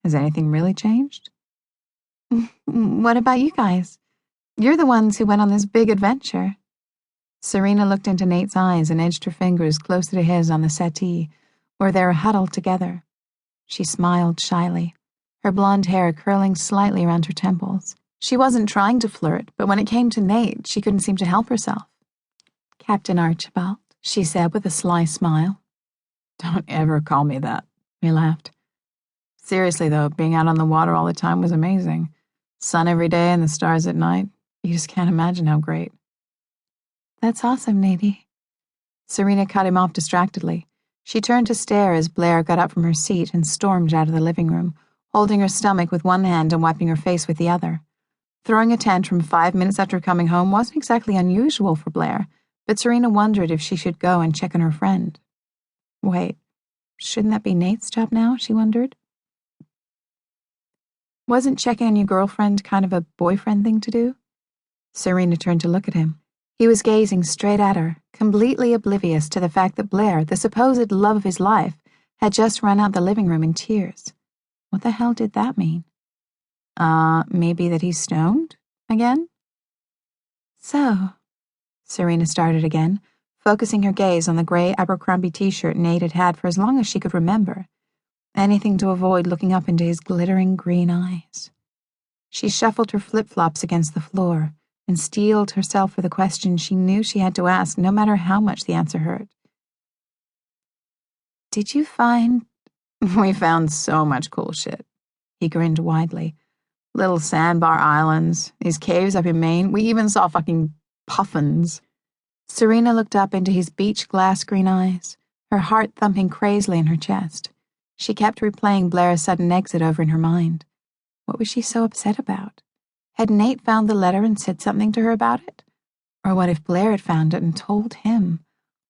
Has anything really changed? What about you guys? You're the ones who went on this big adventure. Serena looked into Nate's eyes and edged her fingers closer to his on the settee, where they were huddled together. She smiled shyly, her blonde hair curling slightly around her temples. She wasn't trying to flirt, but when it came to Nate, she couldn't seem to help herself. Captain Archibald, she said with a sly smile. Don't ever call me that, he laughed. Seriously, though, being out on the water all the time was amazing. Sun every day and the stars at night. You just can't imagine how great. That's awesome, Natey. Serena cut him off distractedly. She turned to stare as Blair got up from her seat and stormed out of the living room, holding her stomach with one hand and wiping her face with the other. Throwing a tantrum 5 minutes after coming home wasn't exactly unusual for Blair, but Serena wondered if she should go and check on her friend. Wait, shouldn't that be Nate's job now, she wondered? Wasn't checking on your girlfriend kind of a boyfriend thing to do? Serena turned to look at him. He was gazing straight at her, completely oblivious to the fact that Blair, the supposed love of his life, had just run out the living room in tears. What the hell did that mean? Maybe that he's stoned? Again? So, Serena started again, focusing her gaze on the gray Abercrombie t-shirt Nate had had for as long as she could remember. Anything to avoid looking up into his glittering green eyes. She shuffled her flip-flops against the floor and steeled herself for the question she knew she had to ask, no matter how much the answer hurt. Did you find... We found so much cool shit. He grinned widely. Little sandbar islands, these caves up in Maine. We even saw fucking puffins. Serena looked up into his beach glass green eyes, her heart thumping crazily in her chest. She kept replaying Blair's sudden exit over in her mind. What was she so upset about? Had Nate found the letter and said something to her about it? Or what if Blair had found it and told him?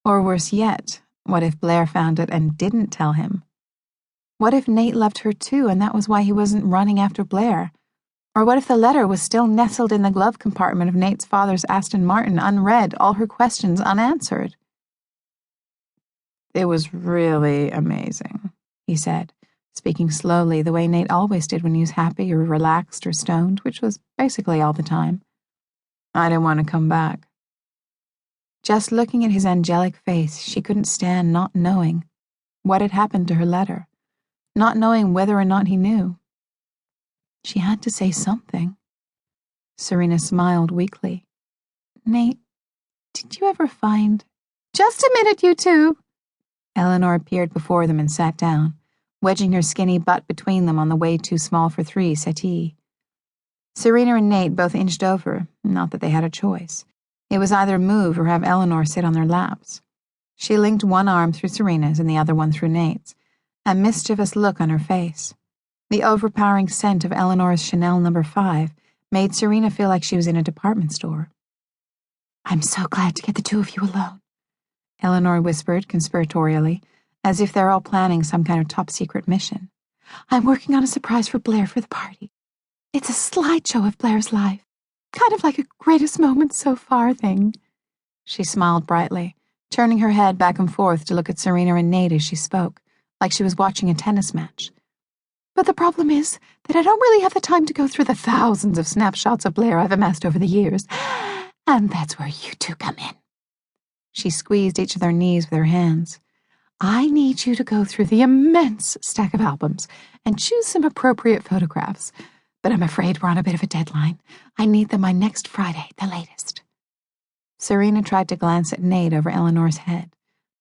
Or worse yet, what if Blair found it and didn't tell him? What if Nate loved her too and that was why he wasn't running after Blair? Or what if the letter was still nestled in the glove compartment of Nate's father's Aston Martin, unread, all her questions unanswered? It was really amazing, he said, speaking slowly the way Nate always did when he was happy or relaxed or stoned, which was basically all the time. I didn't want to come back. Just looking at his angelic face, she couldn't stand not knowing what had happened to her letter, not knowing whether or not he knew. She had to say something. Serena smiled weakly. Nate, did you ever find... Just a minute, you two! Eleanor appeared before them and sat down, wedging her skinny butt between them on the way too small for three settee. Serena and Nate both inched over, not that they had a choice. It was either move or have Eleanor sit on their laps. She linked one arm through Serena's and the other one through Nate's, a mischievous look on her face. The overpowering scent of Eleanor's Chanel No. 5 made Serena feel like she was in a department store. I'm so glad to get the two of you alone, Eleanor whispered conspiratorially, as if they're all planning some kind of top-secret mission. I'm working on a surprise for Blair for the party. It's a slideshow of Blair's life, kind of like a greatest moment so far thing. She smiled brightly, turning her head back and forth to look at Serena and Nate as she spoke, like she was watching a tennis match. But the problem is that I don't really have the time to go through the thousands of snapshots of Blair I've amassed over the years, and that's where you two come in. She squeezed each of their knees with her hands. I need you to go through the immense stack of albums and choose some appropriate photographs, but I'm afraid we're on a bit of a deadline. I need them by next Friday, the latest. Serena tried to glance at Nate over Eleanor's head,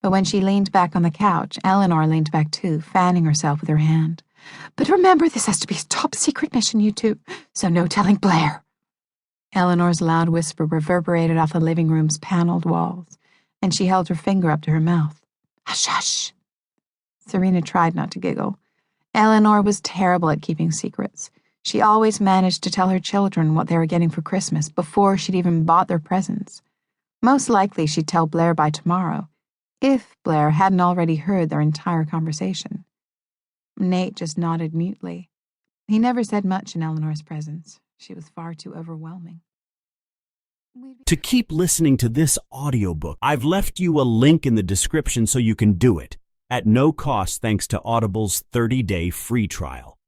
but when she leaned back on the couch, Eleanor leaned back too, fanning herself with her hand. But remember, this has to be a top-secret mission, you two, so no telling Blair. Eleanor's loud whisper reverberated off the living room's paneled walls, and she held her finger up to her mouth. Hush, hush. Serena tried not to giggle. Eleanor was terrible at keeping secrets. She always managed to tell her children what they were getting for Christmas before she'd even bought their presents. Most likely she'd tell Blair by tomorrow, if Blair hadn't already heard their entire conversation. Nate just nodded mutely. He never said much in Eleanor's presence. She was far too overwhelming. To keep listening to this audiobook, I've left you a link in the description so you can do it, at no cost thanks to Audible's 30-day free trial.